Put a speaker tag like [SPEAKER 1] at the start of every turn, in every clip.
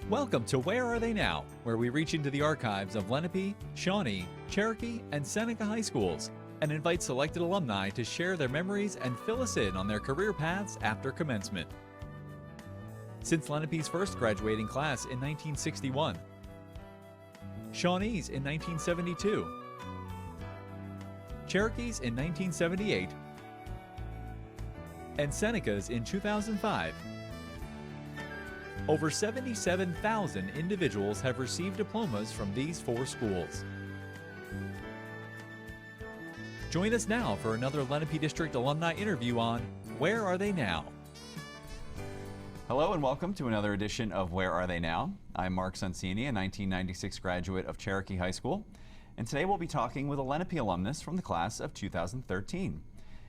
[SPEAKER 1] Welcome to Where Are They Now?, where we reach into the archives of Lenape, Shawnee, Cherokee, and Seneca high schools and invite selected alumni to share their memories and fill us in on their career paths after commencement. Since Lenape's first graduating class in 1961, Shawnee's in 1972, Cherokee's in 1978, and Seneca's in 2005. Over 77,000 individuals have received diplomas from these four schools. Join us now for another Lenape District alumni interview on Where Are They Now?
[SPEAKER 2] Hello and welcome to another edition of Where Are They Now? I'm Mark Sonsini, a 1996 graduate of Cherokee High School, and today we'll be talking with a Lenape alumnus from the class of 2013.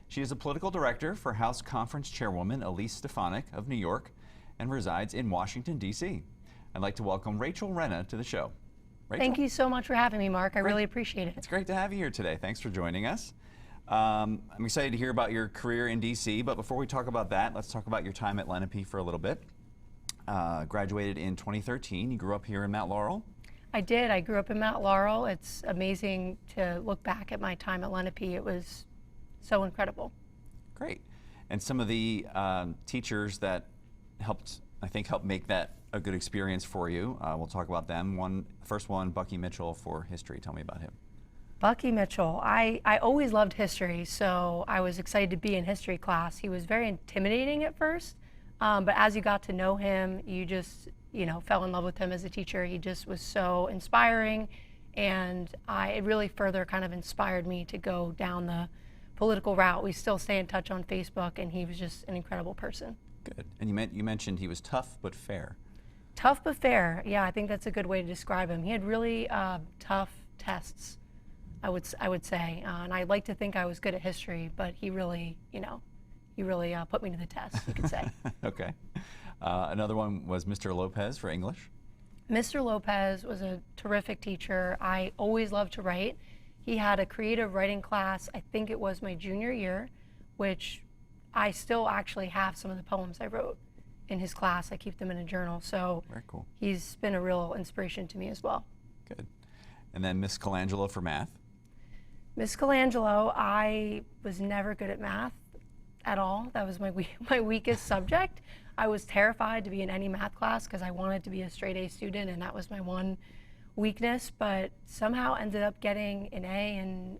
[SPEAKER 2] She is a political director for House Conference Chairwoman Elise Stefanik of New York and resides in Washington, D.C. I'd like to welcome Raychel Renna to the show. Raychel?
[SPEAKER 3] Thank you so much for having me, Mark. I really appreciate it.
[SPEAKER 2] It's great to have you here today. Thanks for joining us. I'm excited to hear about your career in D.C., but before we talk about that, let's talk about your time at Lenape for a little bit. Graduated in 2013. You grew up here in Mount Laurel?
[SPEAKER 3] I did. I grew up in Mount Laurel. It's amazing to look back at my time at Lenape. It was so incredible.
[SPEAKER 2] Great. And some of the teachers that helped make that a good experience for you. We'll talk about them. First one, Bucky Mitchell for history. Tell me about him.
[SPEAKER 3] Bucky Mitchell. I always loved history, so I was excited to be in history class. He was very intimidating at first, but as you got to know him, you just, fell in love with him as a teacher. He just was so inspiring, and it really further kind of inspired me to go down the political route. We still stay in touch on Facebook, and he was just an incredible person.
[SPEAKER 2] Good. And you mentioned he was tough but fair.
[SPEAKER 3] Tough but fair. Yeah, I think that's a good way to describe him. He had really tough tests, I would say, and I like to think I was good at history, but he really put me to the test, you could say.
[SPEAKER 2] Okay. Another one was Mr. Lopez for English.
[SPEAKER 3] Mr. Lopez was a terrific teacher. I always loved to write. He had a creative writing class, I think it was my junior year, which I still actually have some of the poems I wrote in his class. I keep them in a journal, so
[SPEAKER 2] very cool. He's
[SPEAKER 3] been a real inspiration to me as well.
[SPEAKER 2] Good. And then Miss Colangelo for math.
[SPEAKER 3] Miss Colangelo, I was never good at math at all. That was my weakest subject. I was terrified to be in any math class because I wanted to be a straight A student, and that was my one weakness, but somehow ended up getting an A in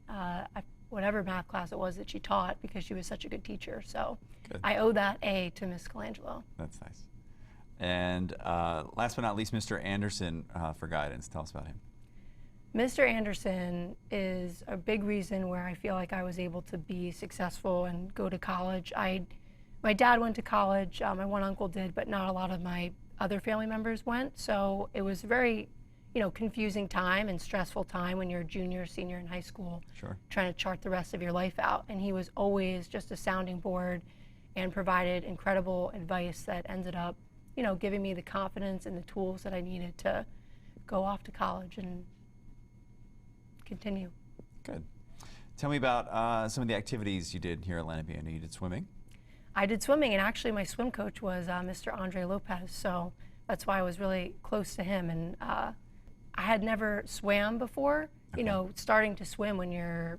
[SPEAKER 3] whatever math class it was that she taught because she was such a good teacher. So good. I owe that A to Miss Colangelo.
[SPEAKER 2] That's nice. And last but not least, Mr. Anderson for guidance. Tell us about him.
[SPEAKER 3] Mr. Anderson is a big reason where I feel like I was able to be successful and go to college. My dad went to college, my one uncle did, but not a lot of my other family members went. So it was very confusing time and stressful time when you're a junior, senior in high school,
[SPEAKER 2] sure,
[SPEAKER 3] trying to chart the rest of your life out. And he was always just a sounding board and provided incredible advice that ended up, giving me the confidence and the tools that I needed to go off to college and continue.
[SPEAKER 2] Good. Tell me about some of the activities you did here at Lenape. I know you did swimming.
[SPEAKER 3] I did swimming, and actually my swim coach was Mr. Andre Lopez, so that's why I was really close to him. And I had never swam before. Okay. Starting to swim when you're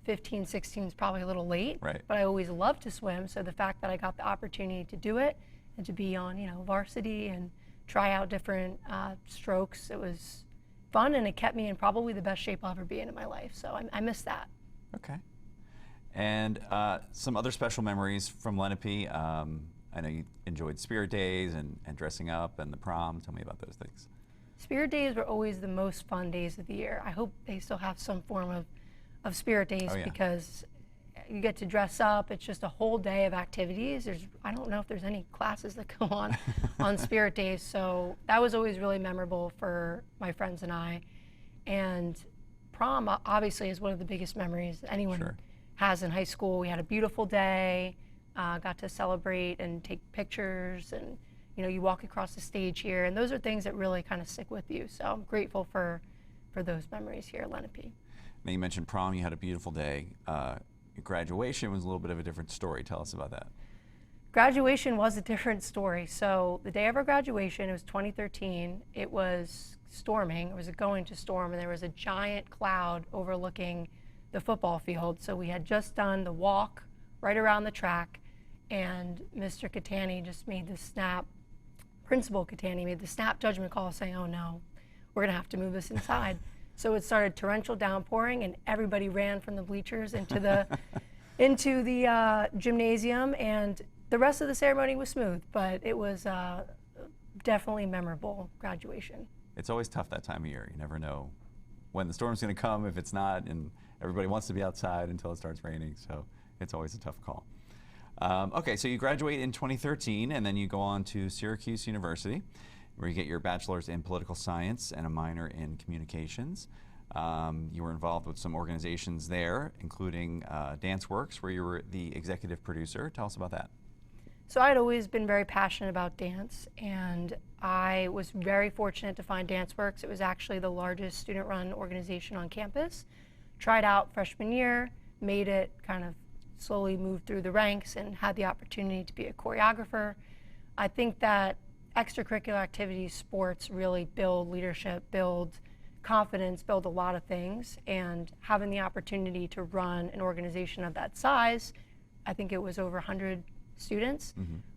[SPEAKER 3] 15, 16 is probably a little late.
[SPEAKER 2] Right.
[SPEAKER 3] But I always loved to swim, so the fact that I got the opportunity to do it and to be on, varsity and try out different strokes, it was fun, and it kept me in probably the best shape I'll ever be in my life. So I miss that.
[SPEAKER 2] Okay. And some other special memories from Lenape. I know you enjoyed Spirit Days and dressing up and the prom. Tell me about those things.
[SPEAKER 3] Spirit Days were always the most fun days of the year. I hope they still have some form of Spirit Days, because you get to dress up. It's just a whole day of activities. I don't know if there's any classes that go on Spirit Days, so that was always really memorable for my friends and I. And prom obviously is one of the biggest memories anyone has in high school. We had a beautiful day, got to celebrate and take pictures, and you walk across the stage here, and those are things that really kind of stick with you. So I'm grateful for those memories here at Lenape.
[SPEAKER 2] Now you mentioned prom, you had a beautiful day. Your graduation was a little bit of a different story. Tell us about that.
[SPEAKER 3] Graduation was a different story. So the day of our graduation, it was 2013, it was storming. It was going to storm, and there was a giant cloud overlooking the football field. So we had just done the walk right around the track, and Mr. Catani just made the snap, Principal Catani made the snap judgment call saying, oh no, we're gonna have to move this inside. So it started torrential downpouring, and everybody ran from the bleachers into the gymnasium, and the rest of the ceremony was smooth, but it was definitely memorable graduation.
[SPEAKER 2] It's always tough that time of year. You never know when the storm's going to come, if it's not, and everybody wants to be outside until it starts raining, so it's always a tough call. Okay, so you graduate in 2013, and then you go on to Syracuse University, where you get your bachelor's in political science and a minor in communications. You were involved with some organizations there, including DanceWorks, where you were the executive producer. Tell us about that.
[SPEAKER 3] So I'd always been very passionate about dance, and I was very fortunate to find DanceWorks. It was actually the largest student-run organization on campus. Tried out freshman year, made it, kind of slowly moved through the ranks, and had the opportunity to be a choreographer. I think that extracurricular activities, sports, really build leadership, build confidence, build a lot of things, and having the opportunity to run an organization of that size, I think it was over 100 students,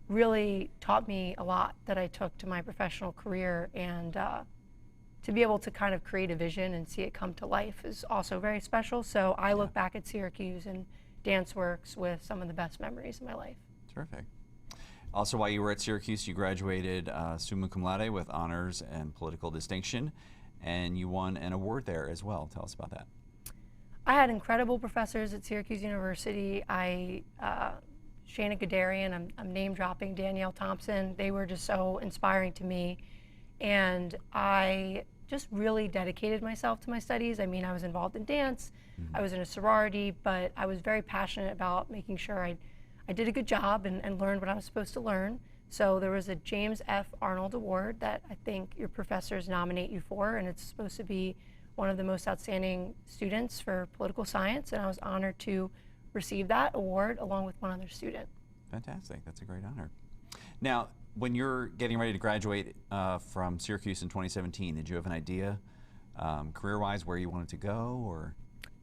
[SPEAKER 3] really taught me a lot that I took to my professional career, and to be able to kind of create a vision and see it come to life is also very special. So I look back at Syracuse and DanceWorks with some of the best memories of my life.
[SPEAKER 2] Terrific. Also, while you were at Syracuse, you graduated summa cum laude with honors and political distinction, and you won an award there as well. Tell us about that.
[SPEAKER 3] I had incredible professors at Syracuse University. Shana Gadarian, I'm name dropping, Danielle Thompson, they were just so inspiring to me. And I just really dedicated myself to my studies. I mean, I was involved in dance, I was in a sorority, but I was very passionate about making sure I did a good job and learned what I was supposed to learn. So there was a James F. Arnold Award that I think your professors nominate you for, and it's supposed to be one of the most outstanding students for political science, and I was honored to receive that award along with one other student.
[SPEAKER 2] Fantastic, that's a great honor. Now, when you're getting ready to graduate from Syracuse in 2017, did you have an idea career-wise where you wanted to go, or?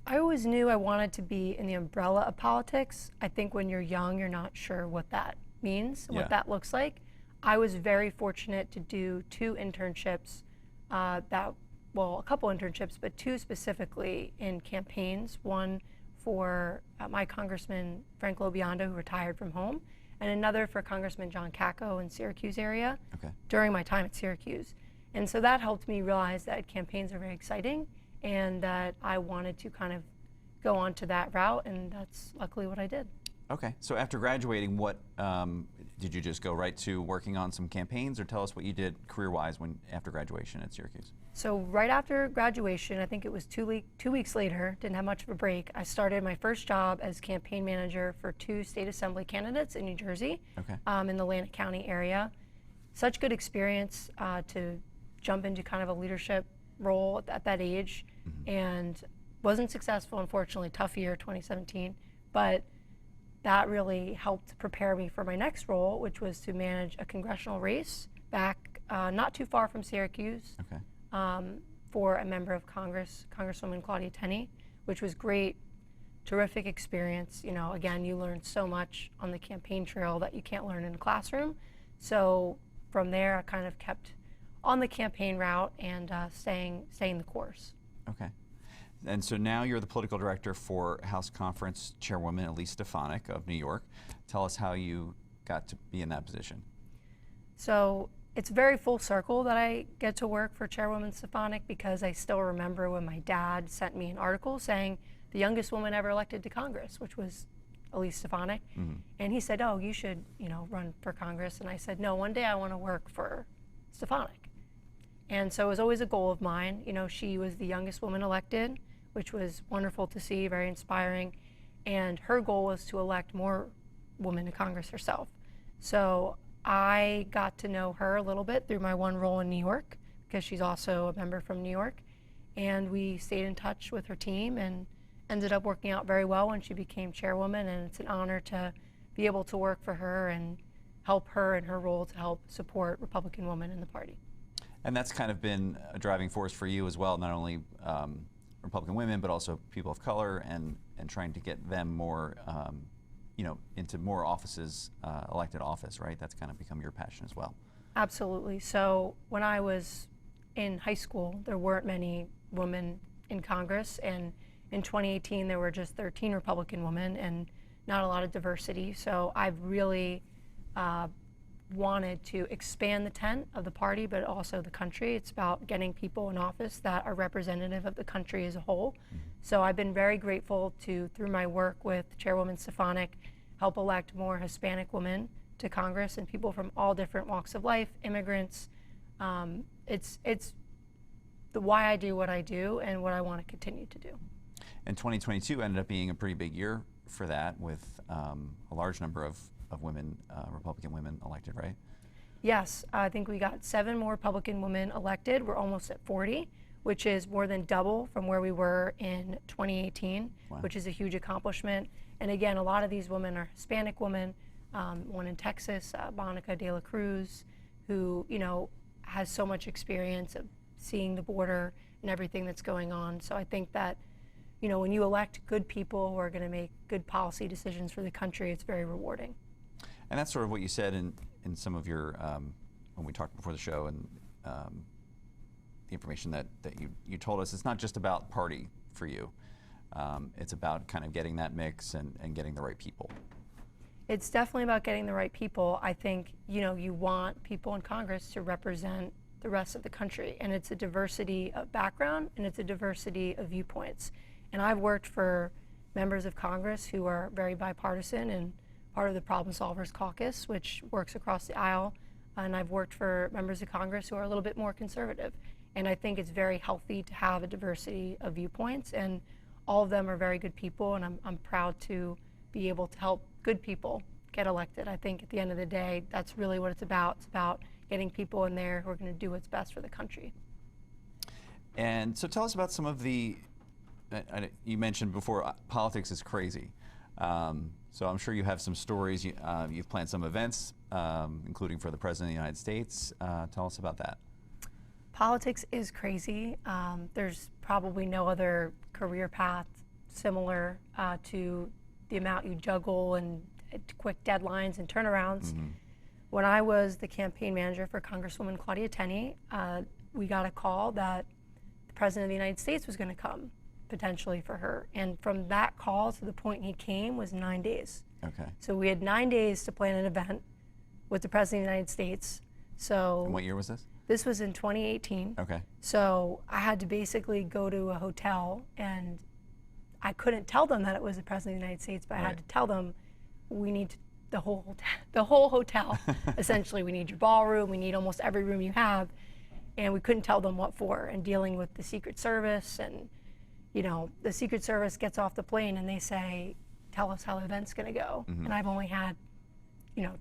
[SPEAKER 3] I always knew I wanted to be in the umbrella of politics. I think when you're young, you're not sure what that means, what that looks like. I was very fortunate to do 2 internships a couple internships, but 2 specifically in campaigns. One for my Congressman Frank Lobiondo, who retired from home, and another for Congressman John Cacco in Syracuse area during my time at Syracuse. And so that helped me realize that campaigns are very exciting and that I wanted to kind of go on to that route, and that's luckily what I did.
[SPEAKER 2] Okay, so after graduating, what did you just go right to working on some campaigns, or tell us what you did career-wise after graduation at Syracuse?
[SPEAKER 3] So right after graduation, I think it was 2 weeks later, didn't have much of a break, I started my first job as campaign manager for 2 state assembly candidates in New Jersey, in the Lenape County area. Such good experience to jump into kind of a leadership role at that age, and wasn't successful, unfortunately. Tough year, 2017, but that really helped prepare me for my next role, which was to manage a congressional race back not too far from Syracuse, for a member of Congress, Congresswoman Claudia Tenney, which was great, terrific experience. You know, again, you learn so much on the campaign trail that you can't learn in a classroom. So from there, I kind of kept on the campaign route and staying the course.
[SPEAKER 2] Okay. And so now you're the political director for House Conference Chairwoman Elise Stefanik of New York. Tell us how you got to be in that position.
[SPEAKER 3] So it's very full circle that I get to work for Chairwoman Stefanik, because I still remember when my dad sent me an article saying the youngest woman ever elected to Congress, which was Elise Stefanik. And he said, oh, you should, run for Congress. And I said, no, one day I want to work for Stefanik. And so it was always a goal of mine. She was the youngest woman elected, which was wonderful to see, very inspiring. And her goal was to elect more women to Congress herself. So I got to know her a little bit through my one role in New York, because she's also a member from New York. And we stayed in touch with her team and ended up working out very well when she became chairwoman. And it's an honor to be able to work for her and help her in her role to help support Republican women in the party.
[SPEAKER 2] And that's kind of been a driving force for you as well, not only Republican women, but also people of color, and trying to get them more, into more offices, elected office, right? That's kind of become your passion as well.
[SPEAKER 3] Absolutely. So when I was in high school, there weren't many women in Congress, and in 2018 there were just 13 Republican women and not a lot of diversity. So I've really wanted to expand the tent of the party, but also the country. It's about getting people in office that are representative of the country as a whole. So I've been very grateful to, through my work with Chairwoman Stefanik, help elect more Hispanic women to Congress and people from all different walks of life, immigrants. It's the why I do what I do and what I want to continue to do.
[SPEAKER 2] And 2022 ended up being a pretty big year for that, with a large number of women, Republican women elected, right?
[SPEAKER 3] Yes, I think we got 7 more Republican women elected. We're almost at 40, which is more than double from where we were in 2018,
[SPEAKER 2] wow,
[SPEAKER 3] which is a huge accomplishment. And again, a lot of these women are Hispanic women. One in Texas, Monica de la Cruz, who has so much experience of seeing the border and everything that's going on. So I think that when you elect good people who are going to make good policy decisions for the country, it's very rewarding.
[SPEAKER 2] And that's sort of what you said in some of your, when we talked before the show, and the information that you told us. It's not just about party for you. It's about kind of getting that mix and getting the right people.
[SPEAKER 3] It's definitely about getting the right people. I think, you want people in Congress to represent the rest of the country, and it's a diversity of background and it's a diversity of viewpoints. And I've worked for members of Congress who are very bipartisan and part of the Problem Solvers Caucus, which works across the aisle. And I've worked for members of Congress who are a little bit more conservative. And I think it's very healthy to have a diversity of viewpoints, and all of them are very good people, and I'm proud to be able to help good people get elected. I think at the end of the day, that's really what it's about. It's about getting people in there who are going to do what's best for the country.
[SPEAKER 2] And so tell us about some of the, you mentioned before, politics is crazy. So I'm sure you have some stories. You've planned some events, including for the President of the United States. Tell us about that.
[SPEAKER 3] Politics is crazy. There's probably no other career path similar to the amount you juggle and quick deadlines and turnarounds.
[SPEAKER 2] Mm-hmm.
[SPEAKER 3] When I was the campaign manager for Congresswoman Claudia Tenney, we got a call that the President of the United States was going to come, potentially, for her. And from that call to the point he came was 9 days.
[SPEAKER 2] Okay.
[SPEAKER 3] So we had 9 days to plan an event with the President of the United States. So
[SPEAKER 2] And what year was this?
[SPEAKER 3] This was in 2018.
[SPEAKER 2] Okay.
[SPEAKER 3] So I had to basically go to a hotel, and I couldn't tell them that it was the President of the United States, but I had to tell them we need the whole hotel. Essentially, we need your ballroom, we need almost every room you have, and we couldn't tell them what for. And dealing with the Secret Service, and the Secret Service gets off the plane and they say, tell us how the event's going to go.
[SPEAKER 2] Mm-hmm.
[SPEAKER 3] And I've only had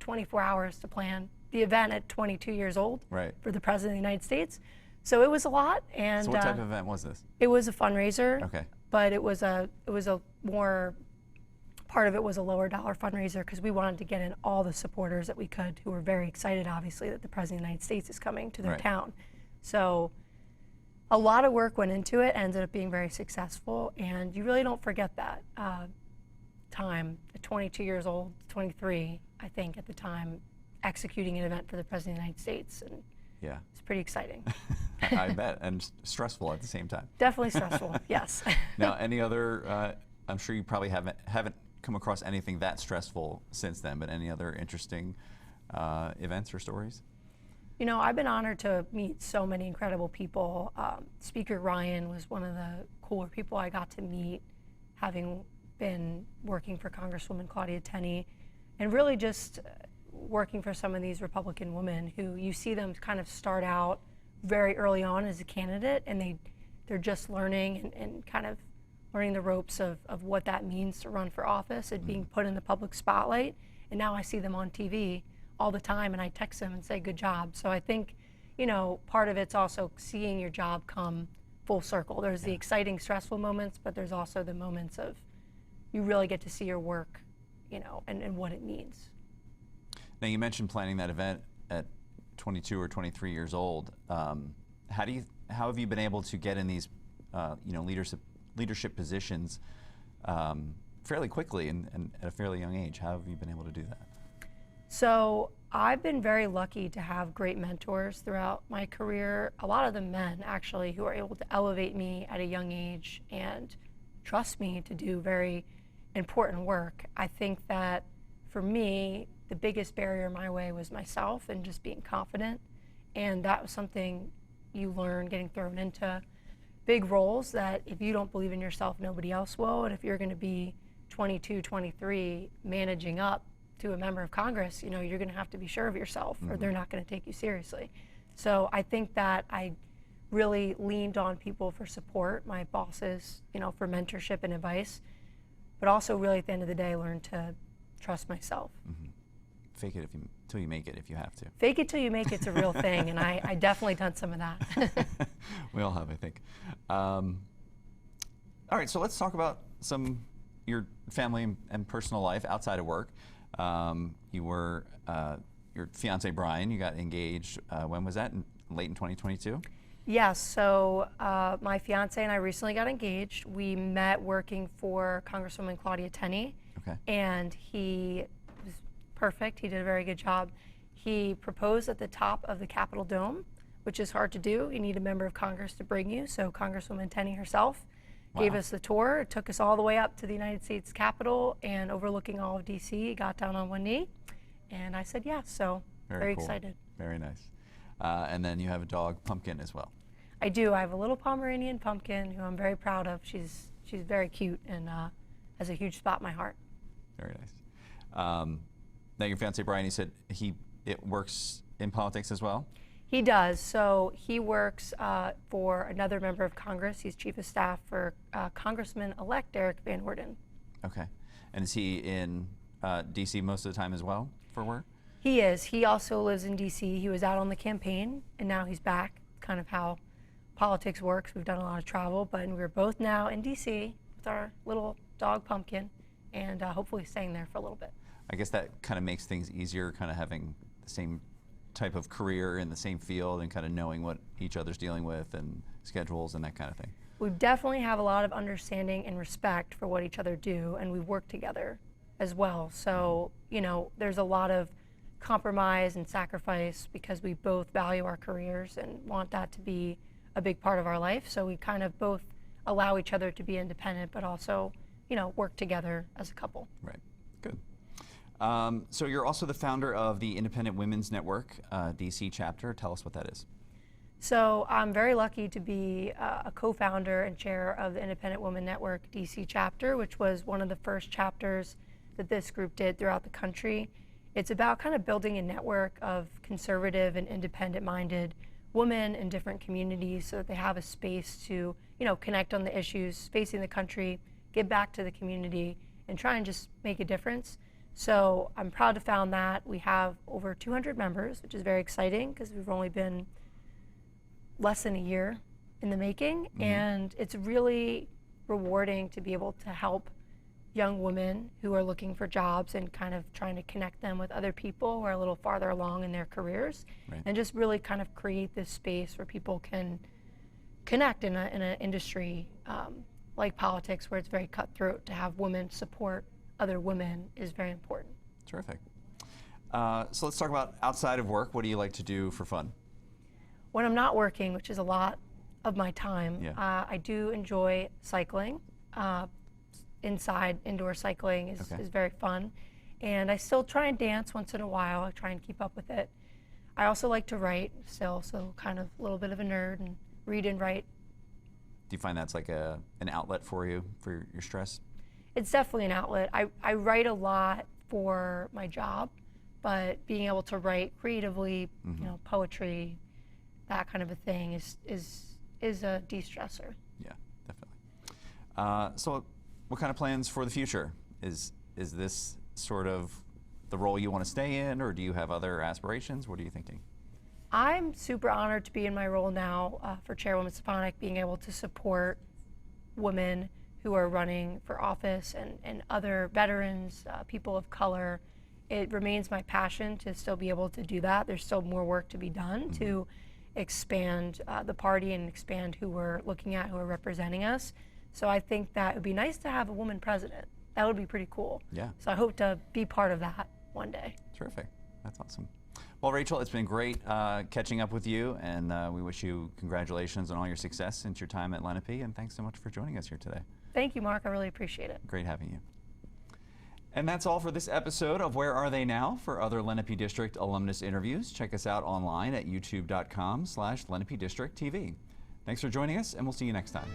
[SPEAKER 3] 24 hours to plan the event at 22 years old for the President of the United States. So it was a lot. And
[SPEAKER 2] so what type of event was this?
[SPEAKER 3] It was a fundraiser.
[SPEAKER 2] Okay.
[SPEAKER 3] But it was a more, part of it was a lower dollar fundraiser, because we wanted to get in all the supporters that we could, who were very excited, obviously, that the President of the United States is coming to their town. So a lot of work went into it, ended up being very successful, and you really don't forget that time. At 22 years old, 23, I think, at the time, executing an event for the President of the United States, and
[SPEAKER 2] yeah,
[SPEAKER 3] it's pretty exciting.
[SPEAKER 2] I bet, and stressful at the same time.
[SPEAKER 3] Definitely stressful, yes.
[SPEAKER 2] Now, any other, I'm sure you probably haven't come across anything that stressful since then, but any other interesting events or stories?
[SPEAKER 3] I've been honored to meet so many incredible people. Speaker Ryan was one of the cooler people I got to meet, having been working for Congresswoman Claudia Tenney, and really just working for some of these Republican women who you see them kind of start out very early on as a candidate, and they're just learning and kind of learning the ropes of what that means to run for office and being put in the public spotlight. And now I see them on TV all the time, and I text them and say, good job. So I think, part of it's also seeing your job come full circle. There's the exciting, stressful moments, but there's also the moments of you really get to see your work, and what it means.
[SPEAKER 2] Now you mentioned planning that event at 22 or 23 years old. How have you been able to get in these leadership positions fairly quickly and at a fairly young age? How have you been able to do that?
[SPEAKER 3] So I've been very lucky to have great mentors throughout my career. A lot of them men, actually, who are able to elevate me at a young age and trust me to do very important work. I think that for me, the biggest barrier in my way was myself and just being confident. And that was something you learn getting thrown into big roles, that if you don't believe in yourself, nobody else will. And if you're going to be 22, 23, managing up to a member of Congress, you're going to have to be sure of yourself, or they're not going to take you seriously. So I think that I really leaned on people for support, my bosses, for mentorship and advice, but also really at the end of the day, learned to trust myself.
[SPEAKER 2] Mm-hmm. Fake it till you make it, if you have to.
[SPEAKER 3] Fake it till you make it's a real thing, and I definitely done some of that.
[SPEAKER 2] We all have, I think. All right, so let's talk about your family and personal life outside of work. Your fiance Brian, you got engaged. When was that? Late in 2022?
[SPEAKER 3] Yes. So my fiance and I recently got engaged. We met working for Congresswoman Claudia Tenney.
[SPEAKER 2] Okay.
[SPEAKER 3] And he was perfect. He did a very good job. He proposed at the top of the Capitol Dome, which is hard to do. You need a member of Congress to bring you. So Congresswoman Tenney herself gave us the tour. It took us all the way up to the United States Capitol and overlooking all of DC, got down on one knee, and I said yes. So very
[SPEAKER 2] cool.
[SPEAKER 3] excited.
[SPEAKER 2] Very nice. And then you have a dog, Pumpkin, as well.
[SPEAKER 3] I do. I have a little Pomeranian, Pumpkin, who I'm very proud of. She's very cute and has a huge spot in my heart.
[SPEAKER 2] Very nice. Now your fiance Brian, you said it works in politics as well?
[SPEAKER 3] He does. So he works for another member of Congress. He's chief of staff for Congressman-elect Eric Van Orden.
[SPEAKER 2] Okay. And is he in D.C. most of the time as well for work?
[SPEAKER 3] He is. He also lives in D.C. He was out on the campaign, and now he's back. Kind of how politics works. We've done a lot of travel, but we're both now in D.C. with our little dog Pumpkin, and hopefully staying there for a little bit.
[SPEAKER 2] I guess that kind of makes things easier, kind of having the same type of career in the same field and kind of knowing what each other's dealing with and schedules and that kind of thing.
[SPEAKER 3] We definitely have a lot of understanding and respect for what each other do, and we work together as well. So, there's a lot of compromise and sacrifice because we both value our careers and want that to be a big part of our life. So we kind of both allow each other to be independent, but also, work together as a couple.
[SPEAKER 2] Right. Good. So you're also the founder of the Independent Women's Network, DC chapter. Tell us what that is.
[SPEAKER 3] So I'm very lucky to be a co-founder and chair of the Independent Women Network DC chapter, which was one of the first chapters that this group did throughout the country. It's about kind of building a network of conservative and independent-minded women in different communities so that they have a space to, connect on the issues facing the country, give back to the community, and try and just make a difference. So I'm proud to found that. We have over 200 members, which is very exciting because we've only been less than a year in the making. Mm-hmm. And it's really rewarding to be able to help young women who are looking for jobs and kind of trying to connect them with other people who are a little farther along in their careers. Right. And just really kind of create this space where people can connect in an industry like politics, where it's very cutthroat. To have women support other women is very important.
[SPEAKER 2] Terrific. So let's talk about outside of work. What do you like to do for fun?
[SPEAKER 3] When I'm not working, which is a lot of my time, I do enjoy cycling. Indoor cycling is very fun. And I still try and dance once in a while. I try and keep up with it. I also like to write still, so kind of a little bit of a nerd and read and write.
[SPEAKER 2] Do you find that's like an outlet for you, for your stress?
[SPEAKER 3] It's definitely an outlet. I write a lot for my job, but being able to write creatively, poetry, that kind of a thing is a de-stressor.
[SPEAKER 2] Yeah, definitely. So what kind of plans for the future? Is this sort of the role you want to stay in, or do you have other aspirations? What are you thinking?
[SPEAKER 3] I'm super honored to be in my role now for Chairwoman Stefanik, being able to support women who are running for office and other veterans, people of color, it remains my passion to still be able to do that. There's still more work to be done to expand the party and expand who we're looking at, who are representing us. So I think that it would be nice to have a woman president. That would be pretty cool.
[SPEAKER 2] Yeah.
[SPEAKER 3] So I hope to be part of that one day.
[SPEAKER 2] Terrific. That's awesome. Well, Raychel, it's been great catching up with you, and we wish you congratulations on all your success since your time at Lenape, and thanks so much for joining us here today.
[SPEAKER 3] Thank you, Mark. I really appreciate it.
[SPEAKER 2] Great having you. And that's all for this episode of Where Are They Now? For other Lenape District alumnus interviews, check us out online at youtube.com/Lenape District TV. Thanks for joining us, and we'll see you next time.